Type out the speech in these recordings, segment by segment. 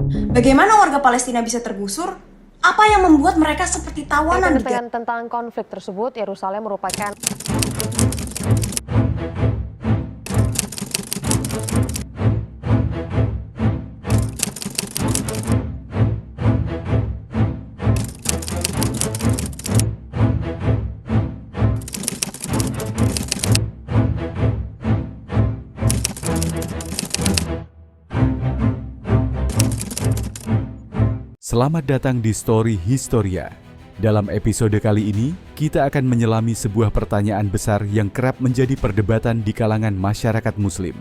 Bagaimana warga Palestina bisa tergusur? Apa yang membuat mereka seperti tawanan di Gaza? Tentang konflik tersebut, Yerusalem merupakan Selamat datang di Story Historia. Dalam episode kali ini, kita akan menyelami sebuah pertanyaan besar yang kerap menjadi perdebatan di kalangan masyarakat Muslim.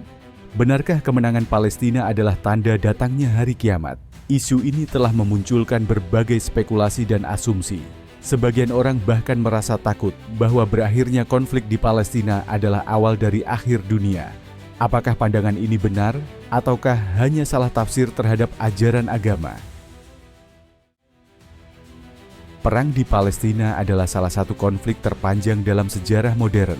Benarkah kemenangan Palestina adalah tanda datangnya hari kiamat? Isu ini telah memunculkan berbagai spekulasi dan asumsi. Sebagian orang bahkan merasa takut bahwa berakhirnya konflik di Palestina adalah awal dari akhir dunia. Apakah pandangan ini benar, ataukah hanya salah tafsir terhadap ajaran agama? Perang di Palestina adalah salah satu konflik terpanjang dalam sejarah modern.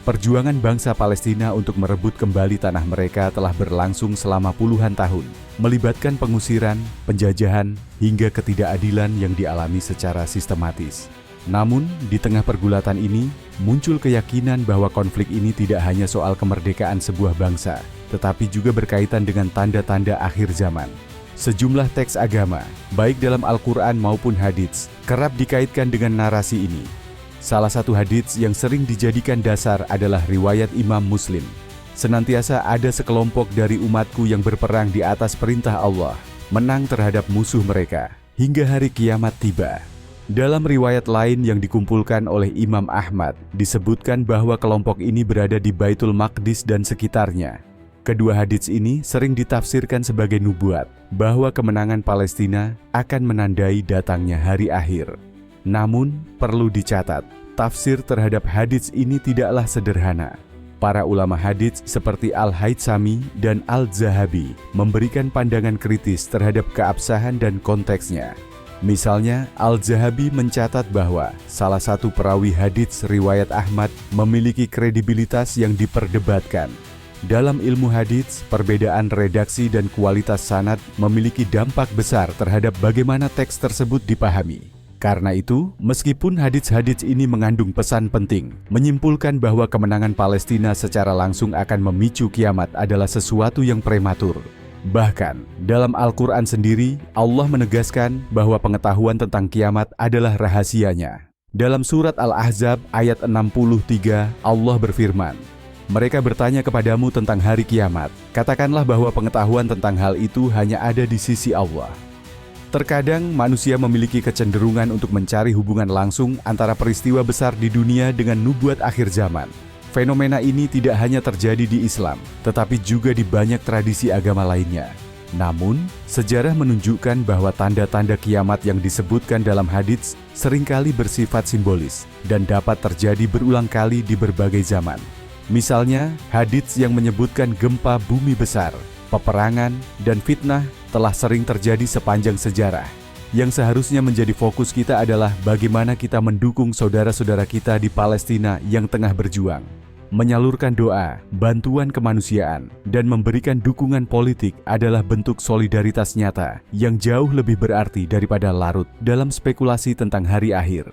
Perjuangan bangsa Palestina untuk merebut kembali tanah mereka telah berlangsung selama puluhan tahun, melibatkan pengusiran, penjajahan, hingga ketidakadilan yang dialami secara sistematis. Namun, di tengah pergulatan ini, muncul keyakinan bahwa konflik ini tidak hanya soal kemerdekaan sebuah bangsa, tetapi juga berkaitan dengan tanda-tanda akhir zaman. Sejumlah teks agama, baik dalam Al-Quran maupun hadits, kerap dikaitkan dengan narasi ini. Salah satu hadits yang sering dijadikan dasar adalah riwayat Imam Muslim. Senantiasa ada sekelompok dari umatku yang berperang di atas perintah Allah, menang terhadap musuh mereka, hingga hari kiamat tiba. Dalam riwayat lain yang dikumpulkan oleh Imam Ahmad, disebutkan bahwa kelompok ini berada di Baitul Maqdis dan sekitarnya. Kedua hadits ini sering ditafsirkan sebagai nubuat, bahwa kemenangan Palestina akan menandai datangnya hari akhir. Namun, perlu dicatat, tafsir terhadap hadits ini tidaklah sederhana. Para ulama hadits seperti Al-Haytsami dan Al-Zahabi memberikan pandangan kritis terhadap keabsahan dan konteksnya. Misalnya, Al-Zahabi mencatat bahwa salah satu perawi hadits riwayat Ahmad memiliki kredibilitas yang diperdebatkan. Dalam ilmu hadits, perbedaan redaksi dan kualitas sanad memiliki dampak besar terhadap bagaimana teks tersebut dipahami. Karena itu, meskipun hadits-hadits ini mengandung pesan penting, menyimpulkan bahwa kemenangan Palestina secara langsung akan memicu kiamat adalah sesuatu yang prematur. Bahkan, dalam Al-Quran sendiri, Allah menegaskan bahwa pengetahuan tentang kiamat adalah rahasianya. Dalam surat Al-Ahzab ayat 63, Allah berfirman, "Mereka bertanya kepadamu tentang hari kiamat. Katakanlah bahwa pengetahuan tentang hal itu hanya ada di sisi Allah." Terkadang manusia memiliki kecenderungan untuk mencari hubungan langsung antara peristiwa besar di dunia dengan nubuat akhir zaman. Fenomena ini tidak hanya terjadi di Islam, tetapi juga di banyak tradisi agama lainnya. Namun, sejarah menunjukkan bahwa tanda-tanda kiamat yang disebutkan dalam hadits seringkali bersifat simbolis dan dapat terjadi berulang kali di berbagai zaman. Misalnya, hadits yang menyebutkan gempa bumi besar, peperangan, dan fitnah telah sering terjadi sepanjang sejarah. Yang seharusnya menjadi fokus kita adalah bagaimana kita mendukung saudara-saudara kita di Palestina yang tengah berjuang. Menyalurkan doa, bantuan kemanusiaan, dan memberikan dukungan politik adalah bentuk solidaritas nyata yang jauh lebih berarti daripada larut dalam spekulasi tentang hari akhir.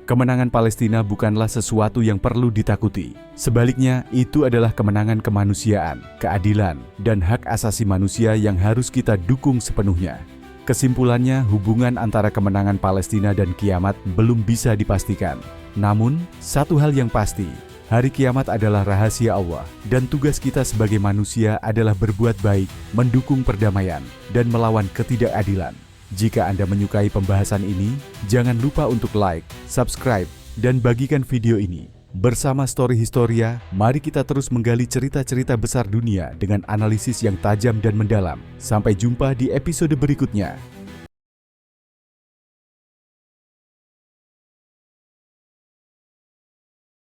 Kemenangan Palestina bukanlah sesuatu yang perlu ditakuti. Sebaliknya, itu adalah kemenangan kemanusiaan, keadilan, dan hak asasi manusia yang harus kita dukung sepenuhnya. Kesimpulannya, hubungan antara kemenangan Palestina dan kiamat belum bisa dipastikan. Namun, satu hal yang pasti, hari kiamat adalah rahasia Allah, dan tugas kita sebagai manusia adalah berbuat baik, mendukung perdamaian, dan melawan ketidakadilan. Jika Anda menyukai pembahasan ini, jangan lupa untuk like, subscribe, dan bagikan video ini. Bersama Story Historia, mari kita terus menggali cerita-cerita besar dunia dengan analisis yang tajam dan mendalam. Sampai jumpa di episode berikutnya.